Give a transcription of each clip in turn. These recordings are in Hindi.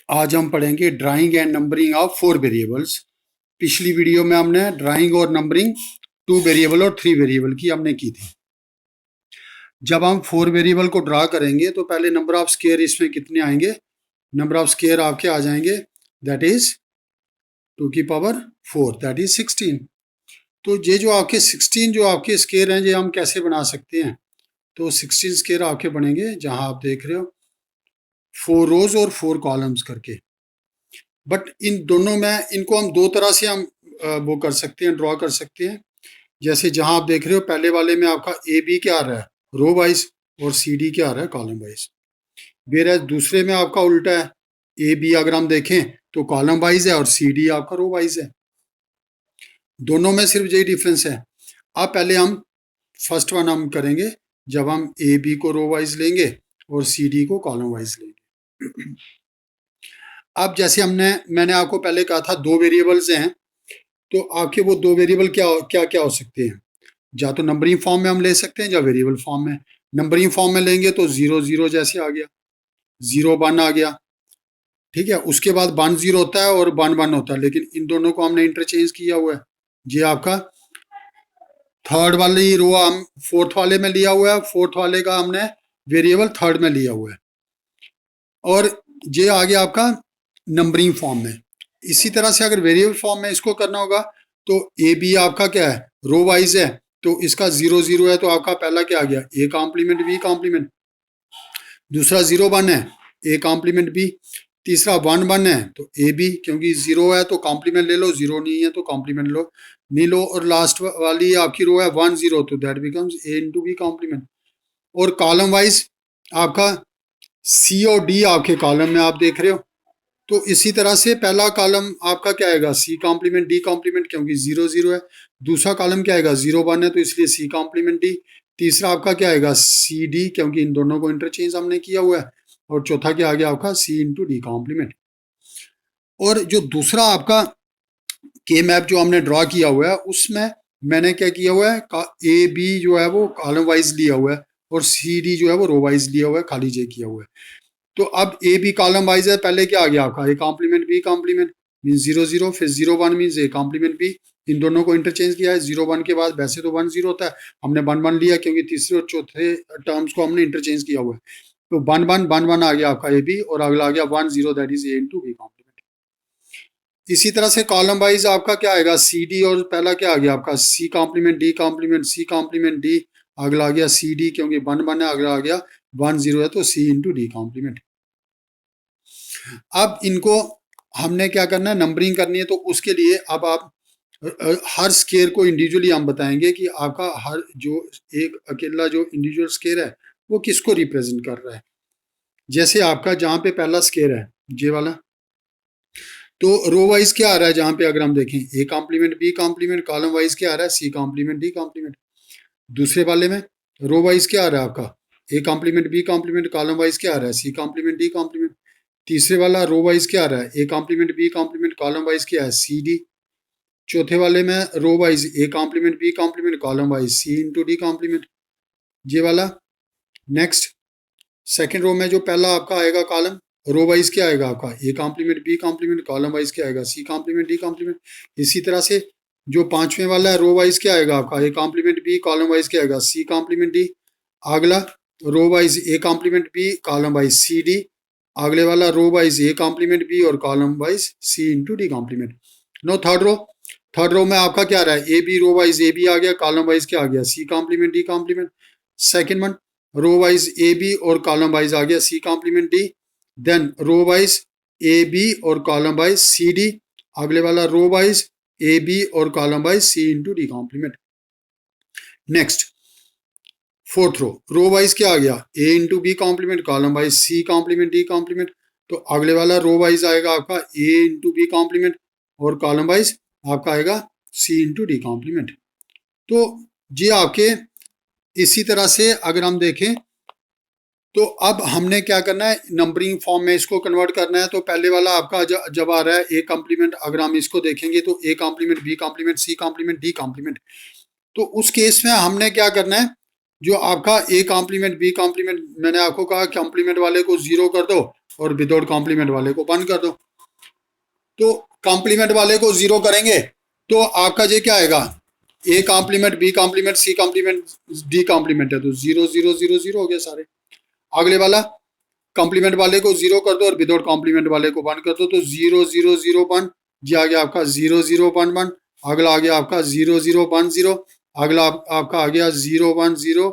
आज हम पढ़ेंगे drawing and numbering of 4 variables. पिछली वीडियो में हमने ड्राइंग और नंबरिंग 2 वेरिएबल और 3 वेरिएबल की हमने की थी। जब हम 4 वेरिएबल को ड्रा करेंगे तो पहले नंबर ऑफ स्क्वायर इसमें कितने आएंगे? नंबर ऑफ स्क्वायर आपके आ जाएंगे, दैट इज 2 की पावर 4, दैट इज 16। तो ये जो आपके 16 जो आपके स्क्वायर हैं, ये हम कैसे बना सकते हैं? तो 16 स्क्वायर आपके बनेंगे जहां आप देख रहे हो 4 रोज और 4 कॉलम्स करके। बट इन दोनों में इनको हम दो तरह से हम वो कर सकते हैं, ड्रॉ कर सकते हैं। जैसे जहां आप देख रहे हो पहले वाले में आपका ए बी क्या आ रहा है, रो वाइज, और सी डी क्या आ रहा है, कॉलम वाइज। वेयर दूसरे में आपका उल्टा है, ए बी अगर हम देखें तो कॉलम वाइज है और सी डी आपका रो वाइज है। दोनों में सिर्फ यही डिफरेंस है। अब पहले हम फर्स्ट वन हम करेंगे जब हम ए बी को रो वाइज लेंगे और सी डी को कॉलम वाइज लेंगे। अब जैसे मैंने आपको पहले कहा था दो वेरिएबल्स हैं, तो आपके वो दो वेरिएबल क्या क्या क्या हो सकते हैं? या तो नंबरिंग फॉर्म में हम ले सकते हैं या वेरिएबल फॉर्म में। नंबरिंग फॉर्म में लेंगे तो 0 0 जैसे आ गया, 0 1 आ गया, ठीक है। उसके बाद 1 0 होता है और 1 1 होता है, लेकिन इन दोनों को हमने इंटरचेंज किया हुआ है। ये आपका थर्ड वाली रो हम फोर्थ वाले में लिया हुआ है, फोर्थ वाले का हमने वेरिएबल थर्ड में लिया हुआ है, और ये आ गया आपका नंबरिंग फॉर्म में। इसी तरह से अगर वेरिएबल फॉर्म में इसको करना होगा तो ए बी आपका क्या है, रो वाइज है, तो इसका 0 0 है, तो आपका पहला क्या आ गया, ए कॉम्प्लीमेंट बी कॉम्प्लीमेंट। दूसरा 0 1 है, ए कॉम्प्लीमेंट बी। तीसरा 1 1 है तो ए बी, क्योंकि 0 है तो कॉम्प्लीमेंट ले लो, 0 नहीं है तो कॉम्प्लीमेंट लो नहीं लो। और लास्ट वाली आपकी रो है 1 0, तो that becomes A into B complement. और कॉलम वाइज आपका सी और डी आपके कॉलम में आप देख रहे हो, तो इसी तरह से पहला कॉलम आपका क्या आएगा, सी कॉम्प्लीमेंट डी कॉम्प्लीमेंट, क्योंकि 0 0 है। दूसरा कॉलम क्या आएगा, 0 1 है, तो इसलिए सी कॉम्प्लीमेंट डी। तीसरा आपका क्या आएगा, सी डी, क्योंकि इन दोनों को इंटरचेंज हमने किया हुआ है। और चौथा क्या आ गया आपका, सी इंटू डी कॉम्प्लीमेंट। और जो दूसरा आपका के मैप जो हमने ड्रॉ किया हुआ है, उसमें मैंने क्या किया हुआ है, ए बी जो है वो कॉलम वाइज लिया हुआ है और सी डी जो है वो रो वाइज लिया हुआ है, खाली जे किया हुआ है। तो अब ए बी कॉलम वाइज है, पहले क्या आ गया आपका, A complement B complement mean 0 0, फिर 0 1 मीन ए कॉम्प्लीमेंट बी। इन दोनों को इंटरचेंज किया है। 0 1 के बाद वैसे तो 1 0 होता है, हमने 1 1 लिया क्योंकि तीसरे और चौथे टर्म्स को हमने इंटरचेंज किया हुआ है। तो 1 1 1 1 आ गया आपका ए बी, और अगला आ गया 1 0, that is A into B complement. इसी तरह से कॉलम वाइज आपका क्या आएगा, सी डी, और पहला क्या आ गया आपका, C complement D complement, C complement D. अगला आ गया सी डी, क्योंकि 1 1 है, अगला आ गया 1 0 है, तो सी इंटू डी कॉम्प्लीमेंट। अब इनको हमने क्या करना है, नंबरिंग करनी है, तो उसके लिए अब आप हर स्केयर को इंडिविजुअली हम बताएंगे कि आपका हर जो एक अकेला जो इंडिविजुअल स्केयर है वो किसको रिप्रेजेंट कर रहा है। जैसे आपका जहां पे पहला स्केयर है जे वाला, तो रो वाइज क्या आ रहा है, जहां पे अगर हम देखें A complement B complement, column wise क्या आ रहा है, सी कॉम्प्लीमेंट डी कॉम्प्लीमेंट। दूसरे वाले में रो वाइज क्या आ रहा है आपका, A complement B complement, column wise क्या आ रहा है, सी कॉम्प्लीमेंट डी कॉम्प्लीमेंट। तीसरे वाला रो वाइज क्या आ रहा है, A complement B complement, column wise क्या है, सी डी। चौथे वाले में row wise A complement B complement, column wise C into D complement, ये वाला। नेक्स्ट सेकेंड रो में जो पहला आपका आएगा कॉलम, रो वाइज क्या आएगा आपका, A complement B complement, column wise क्या आएगा, सी कॉम्प्लीमेंट डी कॉम्प्लीमेंट। इसी तरह से जो पांचवें वाला है, रो वाइज क्या आएगा आपका, A complement B, column wise क्या आएगा, सी कॉम्प्लीमेंट डी। अगला row wise A complement B, column wise C D. अगले वाला row wise A complement B और column wise C into D complement. No third row में आपका क्या रहा है, A B, row wise A B आ गया, कॉलम वाइज क्या आ गया, C complement D complement. Second one row wise A B और कॉलम वाइज आ गया C complement D. Then row wise A B और कॉलम वाइज सी डी। अगले वाला रो वाइज ए बी और column wise C into D complement. Next fourth row wise क्या आ गया, A into B complement, column wise C complement D complement. तो अगले वाला रो वाइज आएगा आपका ए इंटू बी कॉम्प्लीमेंट और कॉलम वाइज आपका आएगा सी इंटू डी कॉम्प्लीमेंट। तो ये आपके इसी तरह से अगर हम देखें तो अब हमने क्या करना है, नंबरिंग फॉर्म में इसको कन्वर्ट करना है। तो पहले वाला आपका जब आ रहा है ए कॉम्प्लीमेंट, अगर हम इसको देखेंगे तो A complement B complement C complement D complement. तो उस केस में हमने क्या करना है, जो आपका ए कॉम्प्लीमेंट बी कॉम्प्लीमेंट, मैंने आपको कहा कॉम्प्लीमेंट वाले को 0 कर दो और विदाउट कॉम्प्लीमेंट वाले को 1 कर दो। तो कॉम्प्लीमेंट वाले को 0 करेंगे तो आपका ये क्या आएगा, A complement B complement C complement D complement है तो 0 0 0 0 हो गए सारे। अगले वाला कॉम्प्लीमेंट वाले को 0 कर दो और विदाउट कॉम्प्लीमेंट वाले को 1 कर दो तो 0 0 0 1, ये आ गया आपका 0 0 1 1। अगला आ गया आपका 0 0 1 0। अगला आपका आ गया 0 1 0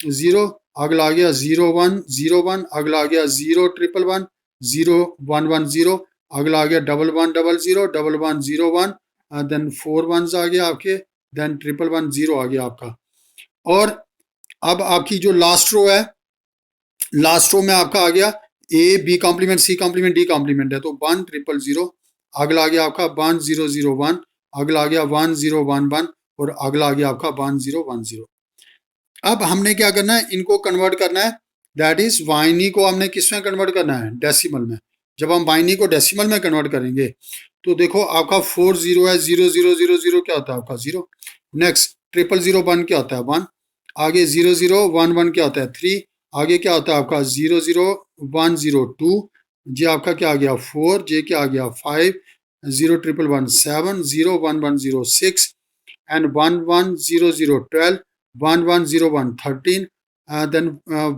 0। अगला आ गया 0 1 0 1। अगला आ गया 0 1 1 0 1 1 0। अगला आ गया 1 1 0 0 1 1 0 1। देन 4 1s आ गया आपके, देन 1 1 0 आ गया आपका। और अब आपकी जो लास्ट रो है, लास्ट रो में आपका आ गया A B complement C complement D complement है तो 1 0 0। अगला आ गया आपका 1 0 0 1। अगला आ गया 1 0 1 1 और अगला आ गया आपका 1 0 1 0। अब हमने क्या करना है, इनको कन्वर्ट करना है, दैट इज बाइनरी को हमने किस में कन्वर्ट करना है, डेसिमल में। जब हम बाइनरी को डेसिमल में कन्वर्ट करेंगे तो देखो आपका 4 0 है, 0 0 0 0 क्या होता है आपका 0। नेक्स्ट 0 0 1 क्या होता है 1। आगे 0 0 1 1 क्या होता है 3। आगे क्या होता है आपका 0 0 1 0 2। जे आपका क्या आ गया 4। जे क्या आ गया 5। 0 1 1 7 0 1 1 0 6 एंड 1 1 0 0 12 1 1 0 1 13 then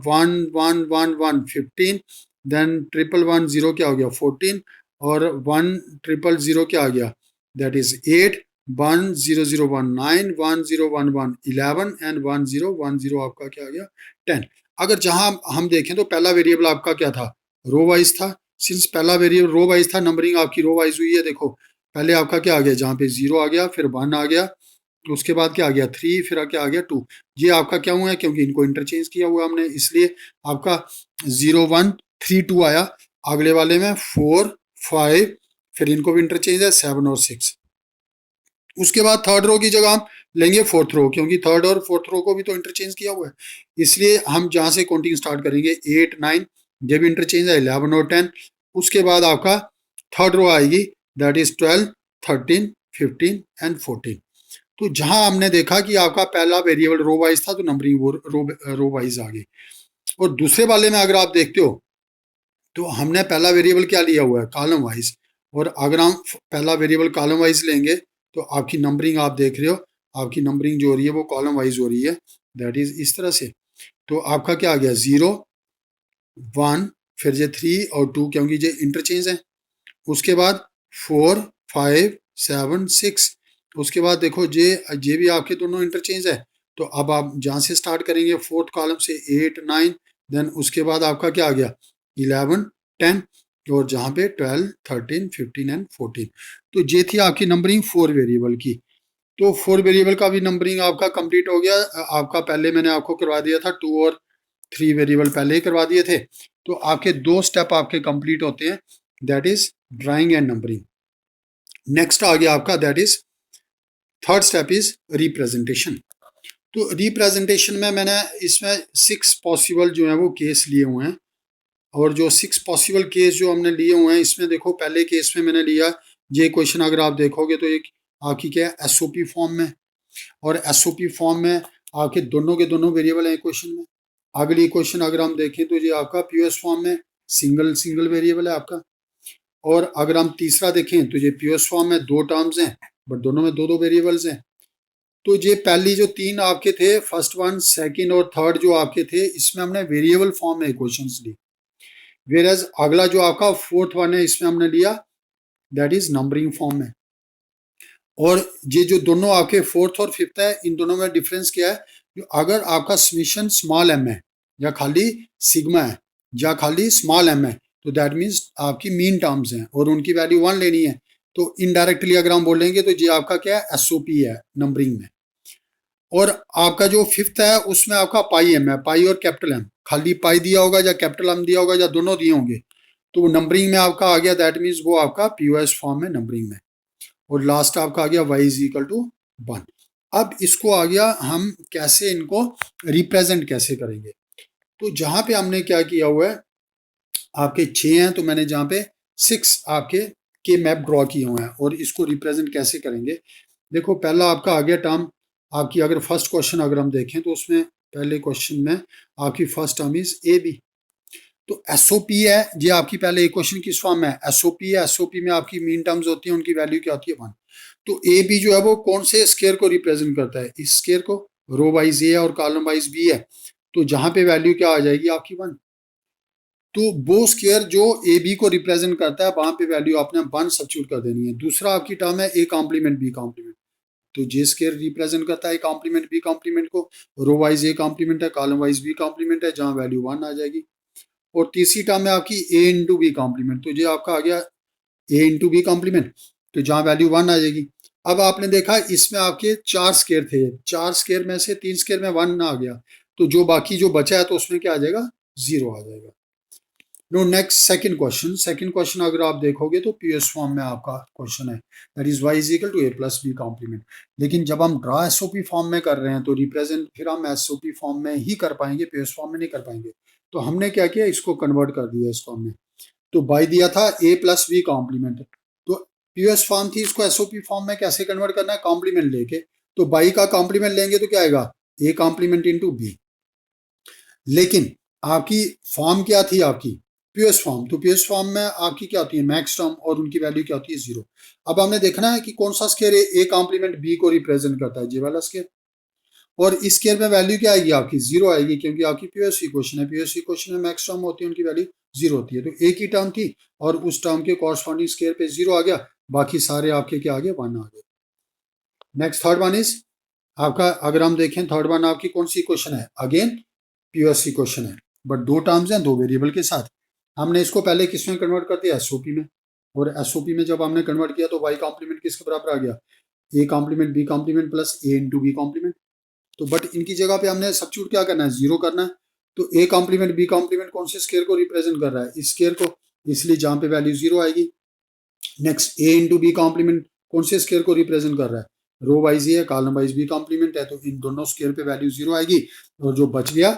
1 1 1 1 15 then 1 1 0 क्या हो गया 14 और 1 0 0 क्या आ गया दैट इज 8 1 0 0 1 9 1 0 1 1 11 एंड 1 0 1 0 आपका क्या आ गया 10। अगर जहां हम देखें तो पहला वेरिएबल आपका क्या था, रो वाइज था। सिंस पहला वेरिएबल रो वाइज था, नंबरिंग आपकी रो वाइज हुई है। देखो पहले आपका क्या आ गया, जहां पे 0 आ गया, फिर 1 आ गया, उसके बाद क्या आ गया 3, फिर क्या आ गया 2। ये आपका क्या हुआ है, क्योंकि इनको इंटरचेंज किया हुआ हमने, इसलिए आपका 0 1 3 2 आया। अगले वाले में 4 5, फिर इनको भी इंटरचेंज है 7 और 6। उसके बाद थर्ड रो की जगह हम लेंगे फोर्थ रो, क्योंकि थर्ड और फोर्थ रो को भी तो इंटरचेंज किया हुआ है, इसलिए हम जहां से काउंटिंग स्टार्ट करेंगे 8 9, ये भी इंटरचेंज है 11 और 10। उसके बाद आपका थर्ड रो आएगी, दैट इज 12 13 15 एंड 14। तो जहां हमने देखा कि आपका पहला वेरिएबल रो वाइज था तो नंबरिंग वो रो वाइज आ गई। और दूसरे वाले में अगर आप देखते हो तो हमने पहला वेरिएबल क्या लिया हुआ है, कॉलम वाइज। और अगर हम पहला वेरिएबल कॉलम वाइज लेंगे तो आपकी नंबरिंग आप देख रहे हो, आपकी नंबरिंग जो हो रही है वो कॉलम वाइज हो रही है, दैट इज इस तरह से। तो आपका क्या आ गया 0 1, फिर ये 3 और 2 क्योंकि ये इंटरचेंज है। उसके बाद 4 5 7 6। उसके बाद देखो ये भी आपके दोनों इंटरचेंज है। तो अब आप जहां से स्टार्ट करेंगे फोर्थ कॉलम से 8 9, देन उसके बाद आपका क्या आ गया 11 10 और जहां पे 12 13 15 एंड 14। तो ये थी आपकी नंबरिंग 4 वेरिएबल की। तो 4 वेरिएबल का भी नंबरिंग आपका कंप्लीट हो गया। आपका पहले मैंने आपको करवा दिया था 2 और 3 वेरिएबल पहले ही करवा दिए थे। तो आपके 2 स्टेप आपके कंप्लीट होते हैं, that is drawing and numbering. Next आ गया आपका, that is third step is representation. तो रिप्रेजेंटेशन में मैंने इसमें 6 पॉसिबल जो है वो केस लिए हुए हैं। और जो 6 पॉसिबल केस जो हमने लिए हुए हैं, इसमें देखो पहले केस में मैंने लिया ये क्वेश्चन, अगर आप देखोगे तो एक आपकी क्या है एसओपी फॉर्म में, और एसओपी फॉर्म में आपके दोनों के दोनों वेरिएबल हैं क्वेश्चन में। अगली क्वेश्चन अगर हम देखें तो ये आपका पीओएस फॉर्म में सिंगल वेरिएबल है आपका। और अगर हम तीसरा देखें तो ये पीओएस फॉर्म में 2 टर्म्स हैं, बट दोनों में 2 वेरिएबल्स हैं। तो ये पहली जो 3 आपके थे, फर्स्ट वन सेकंड और थर्ड जो आपके थे, इसमें हमने वेरिएबल फॉर्म में क्वेश्चंस ली। वेरएज अगला जो आपका फोर्थ वन है, इसमें हमने लिया दैट इज नंबरिंग फॉर्म में। और ये जो दोनों आपके फोर्थ और फिफ्थ है, इन दोनों में डिफरेंस क्या है, अगर आपका समीशन स्मॉल एम है या खाली सिग्मा है या खाली स्मॉल एम है तो दैट मीन्स आपकी मीन टर्म्स हैं और उनकी वैल्यू 1 लेनी है। तो इनडायरेक्टली अगर हम बोलेंगे तो ये आपका क्या है एसओपी है नंबरिंग में। और आपका जो फिफ्थ है उसमें आपका पाई एम है, पाई और कैपिटल एम, खाली पाई दिया होगा या कैपिटल एम दिया होगा या दोनों दिए होंगे तो वो नंबरिंग में आपका आ गया, दैट मीन्स वो आपका पीओएस फॉर्म में नंबरिंग में। और लास्ट आपका आ गया y इज इक्वल टू 1। अब इसको आ गया हम कैसे इनको रिप्रेजेंट कैसे करेंगे। तो जहां पे हमने क्या किया हुआ है, आपके 6 हैं तो मैंने जहां पे 6 आपके के मैप ड्रॉ किए हुए हैं। और इसको रिप्रेजेंट कैसे करेंगे, देखो पहला आपका आ गया टर्म आपकी, अगर फर्स्ट क्वेश्चन अगर हम देखें तो उसमें पहले क्वेश्चन में आपकी first term is A B. तो एसओपी है, ये आपकी पहले एक क्वेश्चन किस फॉर्म में है, एसओपी है। एसओपी में आपकी मीन टर्म्स होती है, उनकी वैल्यू क्या होती है 1। तो ए बी जो है वो कौन से स्केयर को रिप्रेजेंट करता है, इस स्केयर को। रो वाइज ए और कॉलम वाइज बी है, तो जहां पे वैल्यू क्या आ जाएगी आपकी 1। तो वो स्केयर जो ए बी को रिप्रेजेंट करता है वहां पे वैल्यू आपने 1 सब्स्टिट्यूट कर देनी है। दूसरा आपकी टर्म है ए कॉम्प्लीमेंट बी कॉम्प्लीमेंट। तो जे स्केयर रिप्रेजेंट करता है कॉम्प्लीमेंट बी कॉम्प्लीमेंट को, रो वाइज ए कॉम्प्लीमेंट है, कॉलम वाइज बी कॉम्प्लीमेंट है, जहां वैल्यू 1 आ जाएगी। और तीसरी टर्म है आपकी ए इंटू बी कॉम्प्लीमेंट। तो ये आपका आ गया ए इंटू बी कॉम्प्लीमेंट, तो जहां वैल्यू 1 आ जाएगी। अब आपने देखा इसमें आपके 4 स्केयर थे, 4 स्केयर में से 3 स्केयर में 1 आ गया, तो जो बाकी जो बचा है तो उसमें क्या आ जाएगा, 0 आ जाएगा। No next second question. Second question अगर आप देखोगे तो पीएस फॉर्म में आपका क्वेश्चन है, that is y is equal to a plus B complement. लेकिन जब हम ड्रा एसओपी फॉर्म में कर रहे हैं तो रिप्रेजेंट फिर हम एसओपी फॉर्म में ही कर पाएंगे, पीएस फॉर्म में नहीं कर पाएंगे। तो हमने क्या किया, इसको कन्वर्ट कर दिया इस फॉर्म में। तो बाई दिया था a प्लस बी कॉम्प्लीमेंट, तो पीएस फॉर्म थी, इसको एसओपी फॉर्म में कैसे कन्वर्ट करना है, कॉम्प्लीमेंट लेके। तो बाई का कॉम्प्लीमेंट लेंगे तो क्या आएगा, a कॉम्प्लीमेंट इंटू बी। लेकिन आपकी फॉर्म क्या थी आपकी, पीएस फॉर्म। तो पीएस फॉर्म में आपकी क्या होती है, मैक्स टर्म, और उनकी वैल्यू क्या होती है 0। अब हमने देखना है कि कौन सा स्केयर ए कॉम्प्लीमेंट बी को रिप्रेजेंट करता है, ये वाला स्केयर। और इस स्केयर में वैल्यू क्या आएगी आपकी, 0 आएगी, क्योंकि आपकी पीएस इक्वेशन है। पीएस इक्वेशन में मैक्स टर्म होती है, उनकी वैल्यू 0 होती है। तो एक ही टर्म थी और उस टर्म के कॉरस्पॉन्डिंग स्केयर पे 0 आ गया, बाकी सारे आपके क्या आ गए, 1 आ गए। नेक्स्ट थर्ड वन इज आपका, अगर हम देखें थर्ड वन आपकी कौन सी इक्वेशन है, अगेन पीएस इक्वेशन है, बट 2 टर्म्स हैं 2 वेरिएबल के साथ। हमने इसको पहले किस में कन्वर्ट कर दिया, एसओपी में। और एसओपी में जब हमने कन्वर्ट किया तो वाई कॉम्प्लीमेंट किसके बराबर आ गया, A complement B complement plus A into B complement. तो बट इनकी जगह पे हमने सब्स्टिट्यूट क्या करना है, 0 करना है। तो ए कॉम्प्लीमेंट बी कॉम्प्लीमेंट कौन से स्केयर को रिप्रेजेंट कर रहा है, इस स्केयर को, इसलिए जहां पे वैल्यू 0 आएगी। नेक्स्ट ए इंटू बी कॉम्प्लीमेंट कौन से स्केयर को रिप्रेजेंट कर रहा है, रो वाइज है, कॉलम वाइज बी कॉम्प्लीमेंट है, तो इन दोनों स्केयर पे वैल्यू 0 आएगी। और जो बच गया,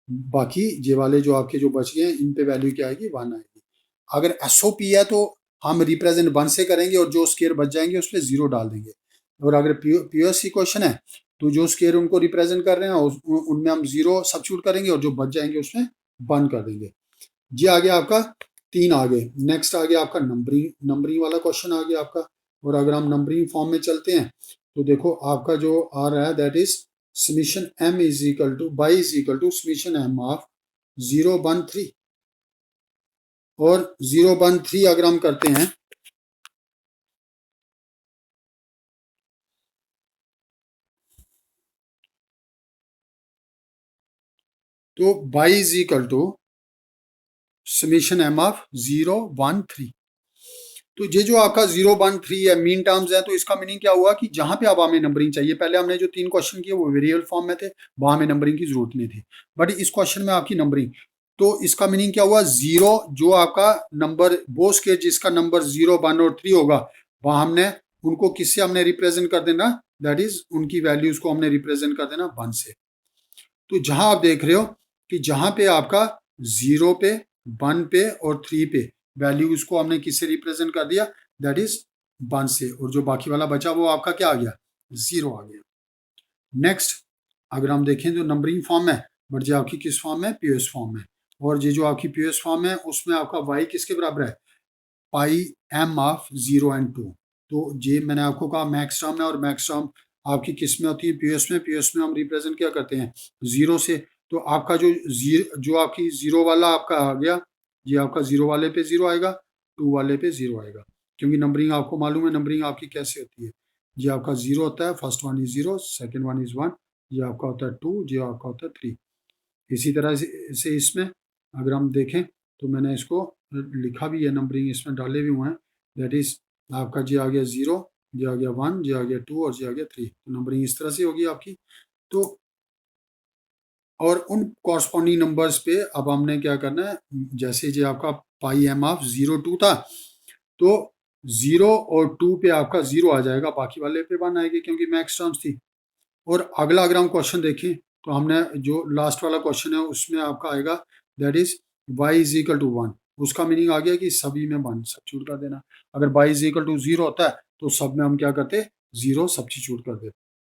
बाकी ये वाले जो आपके जो बच गए इन पे वैल्यू क्या आएगी, 1 आएगी। अगर एसओपी है तो हम रिप्रेजेंट 1 से करेंगे और जो स्केयर बच जाएंगे उस पर 0 डाल देंगे। और अगर पीएस क्वेश्चन है तो जो स्केयर उनको रिप्रेजेंट कर रहे हैं उनमें हम 0 सब्स्टिट्यूट करेंगे और जो बच जाएंगे उसमें 1 कर देंगे। ये आ गया आपका 3 आ गए। नेक्स्ट आ गया आपका नंबरिंग, नंबरिंग वाला क्वेश्चन आ गया आपका। और अगर हम नंबरिंग फॉर्म में चलते हैं तो देखो आपका जो आ रहा है, that is summation m is equal to Y is equal to summation m of 0 1 3। और 0 1 3 अगर हम करते हैं तो Y is equal to summation m of 0 1 3। तो ये जो आपका 0 1 3 है, मीन टर्म्स है, तो इसका मीनिंग क्या हुआ कि जहां पे अब हमें नंबरिंग चाहिए, पहले हमने जो 3 क्वेश्चन किए वो वेरिएबल फॉर्म में थे, वहां हमें नंबरिंग की जरूरत नहीं थी। बट इस क्वेश्चन में आपकी नंबरिंग, तो इसका मीनिंग क्या हुआ, 0 जो आपका नंबर बोस के जिसका नंबर 0 1 और 3 होगा, वहां हमने उनको किससे हमने रिप्रेजेंट कर देना, दैट इज उनकी वैल्यूज को हमने रिप्रेजेंट कर देना 1 से। तो जहां आप देख रहे हो कि जहां पे आपका 0 पे 1 पे और 3 पे वैल्यूज को हमने किससे रिप्रेजेंट कर दिया, दैट इज 1 से, और जो बाकी वाला बचा वो आपका क्या आ गया, 0 आ गया। नेक्स्ट अगर हम देखें तो नंबरिंग फॉर्म है, बट जो आपकी किस फॉर्म है, पीएस फॉर्म है। और ये जो आपकी पीएस फॉर्म है उसमें आपका y किसके बराबर है, पाई m ऑफ 0 एंड 2। तो ये मैंने आपको कहा मैक्स टर्म है, और मैक्स टर्म आपकी किस में होती है, पीएस में। पीएस में हम रिप्रेजेंट क्या करते हैं, 0 से। तो आपका जो आपकी 0 वाला आपका आ गया, ये आपका 0 वाले पे 0 आएगा, 2 वाले पे 0 आएगा, क्योंकि नंबरिंग आपको मालूम है नंबरिंग आपकी कैसे होती है। ये आपका 0 होता है, first one is 0, second one is 1, ये आपका होता है 2, ये आपका होता है 3। इसी तरह से इसमें अगर हम देखें तो मैंने इसको लिखा भी है, नंबरिंग इसमें डाले भी हुए हैं, दैट इज आपका जी आ गया 0, जी आ गया 1, जी आ गया 2 और जी आ गया 3। तो नंबरिंग इस तरह से होगी आपकी। तो और उन कॉरस्पॉन्डिंग नंबर्स पे अब हमने क्या करना है, जैसे जो आपका पाई m ऑफ 0 2 था, तो 0 और 2 पे आपका 0 आ जाएगा, बाकी वाले पे 1 आएगी क्योंकि मैक्स टर्म्स थी। और अगला अगर हम क्वेश्चन देखें तो हमने जो लास्ट वाला क्वेश्चन है उसमें आपका आएगा, that is y is equal to 1। उसका मीनिंग आ गया कि सभी में 1 सब्स्टिट्यूट कर देना। अगर y इज इक्वल टू 0 होता है तो सब में हम क्या करते, 0 सब्स्टिट्यूट कर देते।